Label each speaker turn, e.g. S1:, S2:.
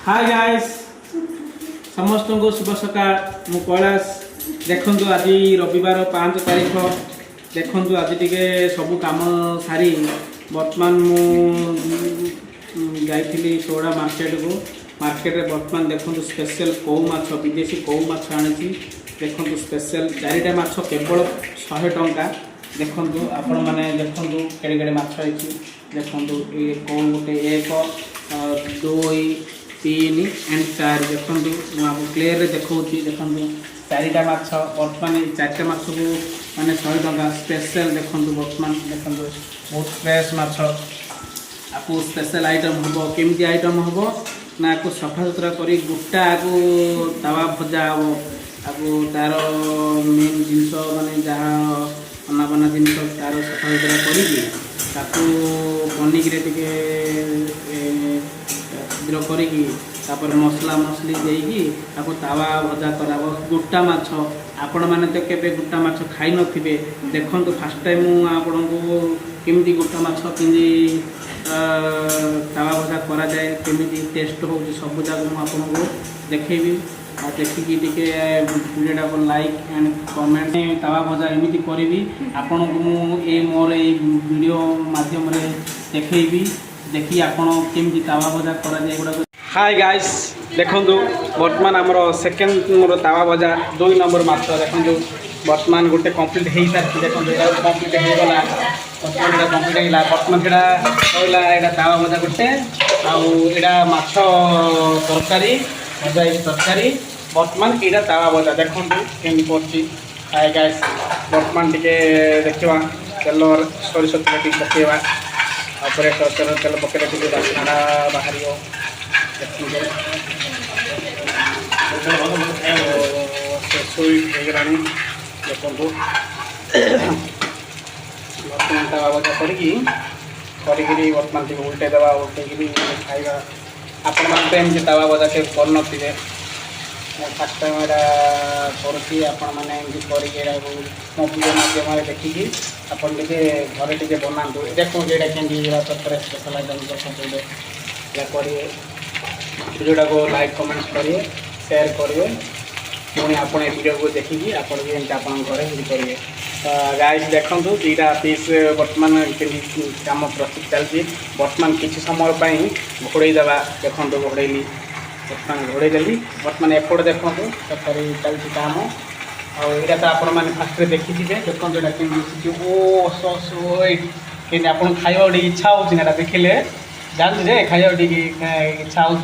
S1: Hi guys समस्त को शुभ सकाळ मु कैलाश देखु आज रविवार 5 तारीख देखु आज टिके सब काम सारी बर्तमान मुझी सोड़ा मार्केट को मार्केट रे बर्तमान देखु स्पेशल कौ माछ विदेशी कौ माछ आनी देखु स्पेशल 4टा माछ केवल 100 टंका देखु आपण मैंने देखु केड़े केड़े माछ देखु ये कौन गोटे 1 2 3 एंड 4 देखु क्लियर देखा देखु 4टा माछ बर्तमान 4टा माछ को मैंने 100 टंका स्पेशल देखु बर्तमान देखु बहुत फ्रेश माछ आपको स्पेशल आइटम हम केमती आइटम हम ना आपको सफा सुतरा कर गोटा को तवा भजा हम आपको तार मेन जिनस माने जहाँ अना बना जिनस तार सफा सुतरा कर पनिक तापर मसला मसली देकी तावा भजा कर गोटा माछ आपण मैंने तो केबे गोटा माछ खाई नथिबे देखो फास्ट टाइम आपन को केमती गोटा माछ केमती तावा भजा करा जाए केमती टेस्ट हो सब जाक मुझे देखी आ देखिकी टिके वीडियोटा को लाइक एंड कमेंट तावा भजा एमती करी आपन को मोर वीडियो माध्यम देखी देखी आपन केमती तावा भजा करा जाए गुड़ा। हाय गाइस देखु बर्तमान आमर सेकेंड मोर तावा भजा 2 नंबर मात्र देखु बर्तमान गोटे कम्प्लीट हो सारी देखो कम्प्लीट होगा बर्तमान कम्प्लीट होगा बर्तमान से रहा यहाँ तावा भजा गोटे आड़ा माछ तरकारी भजा तरकारी बर्तमान यहाँ तावा भजा देखो केमी पड़ी हाय गाइस बर्तमान टे देखा तेल सोरिष तेल टे पकेवा तेल पकड़े टे बासना बाहर देखो बर्तमान तावा भजा करी बर्तमान टी उल्टे देवा उल्टे खाଇବା आपण मैंने एमती तावा भजा के कर नो फास्ट टाइम यहाँ करुँची आपण मैंने मो वीडियो माध्यम देखिकी आपन टे घरे टे बनातु देखो ये केमती तरकारी स्पेशल आइटम करेंगे वीडियोटा को लाइक कमेंट करिए शेयर करिए पुणी आपण वीडियो को देखिकी आपण भी एमती आप घरे करेंगे गाइस देखु 2टा पीस बर्तमान काम प्रस्तुत चलती बर्तमान किसी समय घोड़े देवा देखो घोड़ेली बर्तमान घोड़े देली बर्तमान एपट देखो तरकारी चलती काम आईटा तो आपण मैंने फास्ट देखी थे देखो यहाँ केमी ओ सस आप खाଇବା इच्छा हो देखिले जानते खाଇବା इच्छा हो।